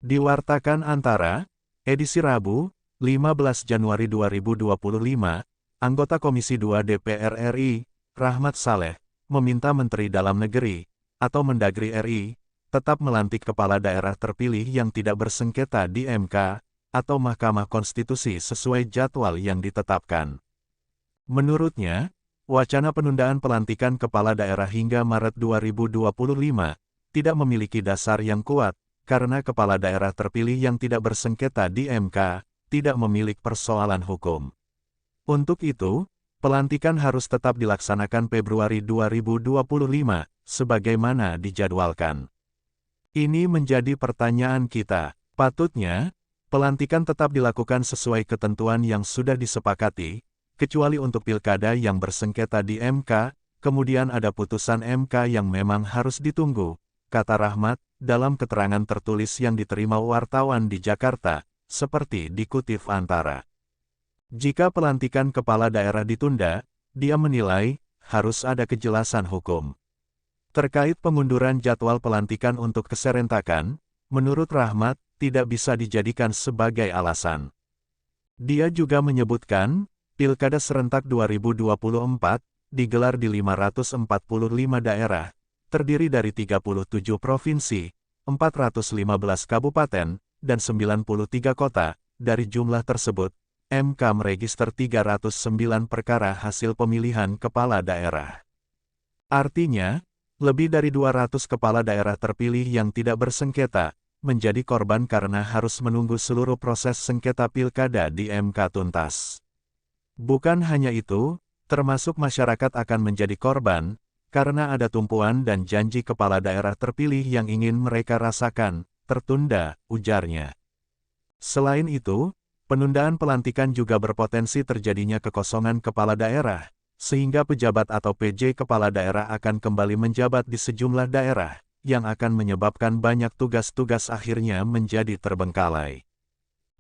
Diwartakan Antara, edisi Rabu, 15 Januari 2025, anggota Komisi 2 DPR RI, Rahmat Saleh, meminta Menteri Dalam Negeri, atau Mendagri RI, tetap melantik kepala daerah terpilih yang tidak bersengketa di MK, atau Mahkamah Konstitusi sesuai jadwal yang ditetapkan. Menurutnya, wacana penundaan pelantikan kepala daerah hingga Maret 2025 tidak memiliki dasar yang kuat, karena kepala daerah terpilih yang tidak bersengketa di MK tidak memiliki persoalan hukum. Untuk itu, pelantikan harus tetap dilaksanakan Februari 2025, sebagaimana dijadwalkan. Ini menjadi pertanyaan kita. Patutnya, pelantikan tetap dilakukan sesuai ketentuan yang sudah disepakati, kecuali untuk pilkada yang bersengketa di MK, kemudian ada putusan MK yang memang harus ditunggu, kata Rahmat, dalam keterangan tertulis yang diterima wartawan di Jakarta, seperti dikutip Antara. Jika pelantikan kepala daerah ditunda, dia menilai, harus ada kejelasan hukum. Terkait pengunduran jadwal pelantikan untuk keserentakan, menurut Rahmat, tidak bisa dijadikan sebagai alasan. Dia juga menyebutkan, Pilkada serentak 2024, digelar di 545 daerah, terdiri dari 37 provinsi, 415 kabupaten, dan 93 kota. Dari jumlah tersebut, MK meregister 309 perkara hasil pemilihan kepala daerah. Artinya, lebih dari 200 kepala daerah terpilih yang tidak bersengketa, menjadi korban karena harus menunggu seluruh proses sengketa pilkada di MK tuntas. Bukan hanya itu, termasuk masyarakat akan menjadi korban, karena ada tumpuan dan janji kepala daerah terpilih yang ingin mereka rasakan, tertunda, ujarnya. Selain itu, penundaan pelantikan juga berpotensi terjadinya kekosongan kepala daerah, sehingga pejabat atau PJ kepala daerah akan kembali menjabat di sejumlah daerah, yang akan menyebabkan banyak tugas-tugas akhirnya menjadi terbengkalai.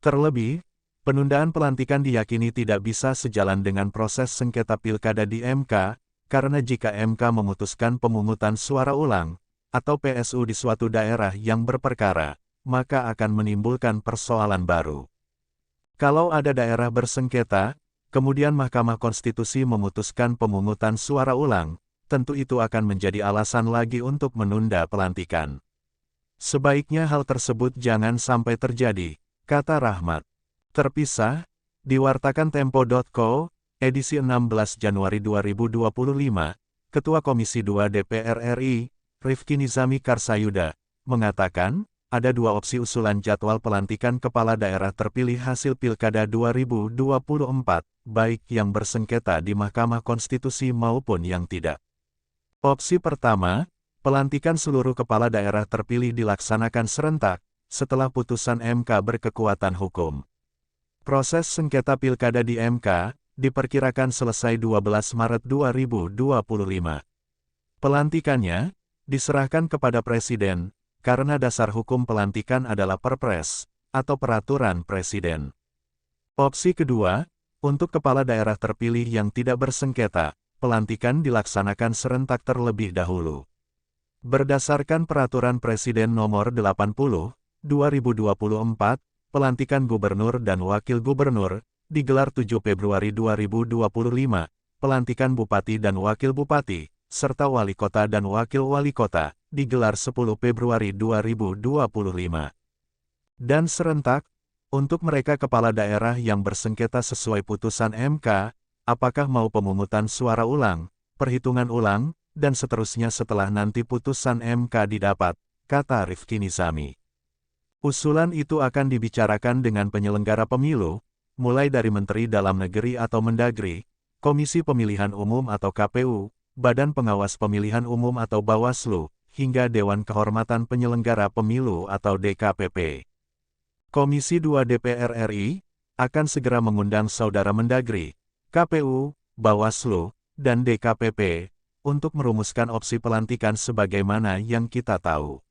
Terlebih, penundaan pelantikan diyakini tidak bisa sejalan dengan proses sengketa pilkada di MK, karena jika MK memutuskan pemungutan suara ulang, atau PSU di suatu daerah yang berperkara, maka akan menimbulkan persoalan baru. Kalau ada daerah bersengketa, kemudian Mahkamah Konstitusi memutuskan pemungutan suara ulang, tentu itu akan menjadi alasan lagi untuk menunda pelantikan. Sebaiknya hal tersebut jangan sampai terjadi, kata Rahmat. Terpisah, diwartakan Tempo.co, edisi 16 Januari 2025, Ketua Komisi 2 DPR RI, Rifki Nizami Karsayuda, mengatakan, ada dua opsi usulan jadwal pelantikan kepala daerah terpilih hasil Pilkada 2024, baik yang bersengketa di Mahkamah Konstitusi maupun yang tidak. Opsi pertama, pelantikan seluruh kepala daerah terpilih dilaksanakan serentak, setelah putusan MK berkekuatan hukum. Proses sengketa pilkada di MK, diperkirakan selesai 12 Maret 2025. Pelantikannya, diserahkan kepada Presiden, karena dasar hukum pelantikan adalah Perpres, atau Peraturan Presiden. Opsi kedua, untuk kepala daerah terpilih yang tidak bersengketa, pelantikan dilaksanakan serentak terlebih dahulu. Berdasarkan Peraturan Presiden Nomor 80, 2024, pelantikan gubernur dan wakil gubernur, digelar 7 Februari 2025, pelantikan bupati dan wakil bupati, serta wali kota dan wakil wali kota, digelar 10 Februari 2025. Dan serentak, untuk mereka kepala daerah yang bersengketa sesuai putusan MK, apakah mau pemungutan suara ulang, perhitungan ulang, dan seterusnya setelah nanti putusan MK didapat, kata Rifki Nizami. Usulan itu akan dibicarakan dengan penyelenggara pemilu, mulai dari Menteri Dalam Negeri atau Mendagri, Komisi Pemilihan Umum atau KPU, Badan Pengawas Pemilihan Umum atau Bawaslu, hingga Dewan Kehormatan Penyelenggara Pemilu atau DKPP. Komisi 2 DPR RI, akan segera mengundang Saudara Mendagri, KPU, Bawaslu, dan DKPP, untuk merumuskan opsi pelantikan sebagaimana yang kita tahu.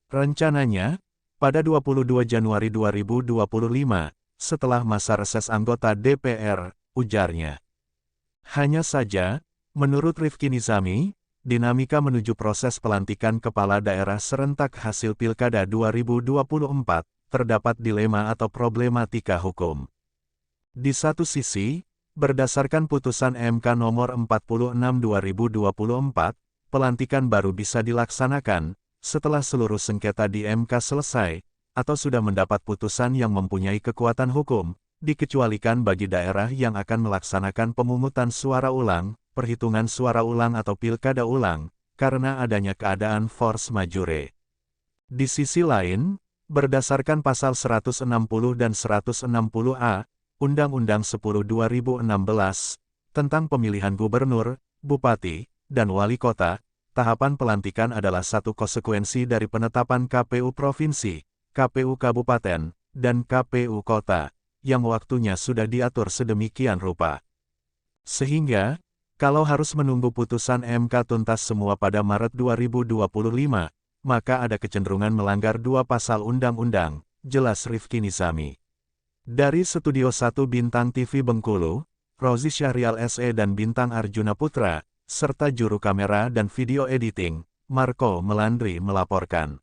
Rencananya, pada 22 Januari 2025, setelah masa reses anggota DPR, ujarnya. Hanya saja, menurut Rifki Nizami, dinamika menuju proses pelantikan kepala daerah serentak hasil Pilkada 2024, terdapat dilema atau problematika hukum. Di satu sisi, berdasarkan putusan MK nomor 46/2024, pelantikan baru bisa dilaksanakan setelah seluruh sengketa di MK selesai, atau sudah mendapat putusan yang mempunyai kekuatan hukum, dikecualikan bagi daerah yang akan melaksanakan pemungutan suara ulang, perhitungan suara ulang atau pilkada ulang, karena adanya keadaan force majeure. Di sisi lain, berdasarkan pasal 160 dan 160A, Undang-Undang 10/2016, tentang pemilihan gubernur, bupati, dan wali kota, tahapan pelantikan adalah satu konsekuensi dari penetapan KPU Provinsi, KPU Kabupaten, dan KPU Kota, yang waktunya sudah diatur sedemikian rupa. Sehingga, kalau harus menunggu putusan MK tuntas semua pada Maret 2025, maka ada kecenderungan melanggar dua pasal undang-undang, jelas Rifki Nizami. Dari Studio 1 Bintang TV Bengkulu, Rozi Syahrial SE dan Bintang Arjuna Putra, serta juru kamera dan video editing, Marco Melandri melaporkan.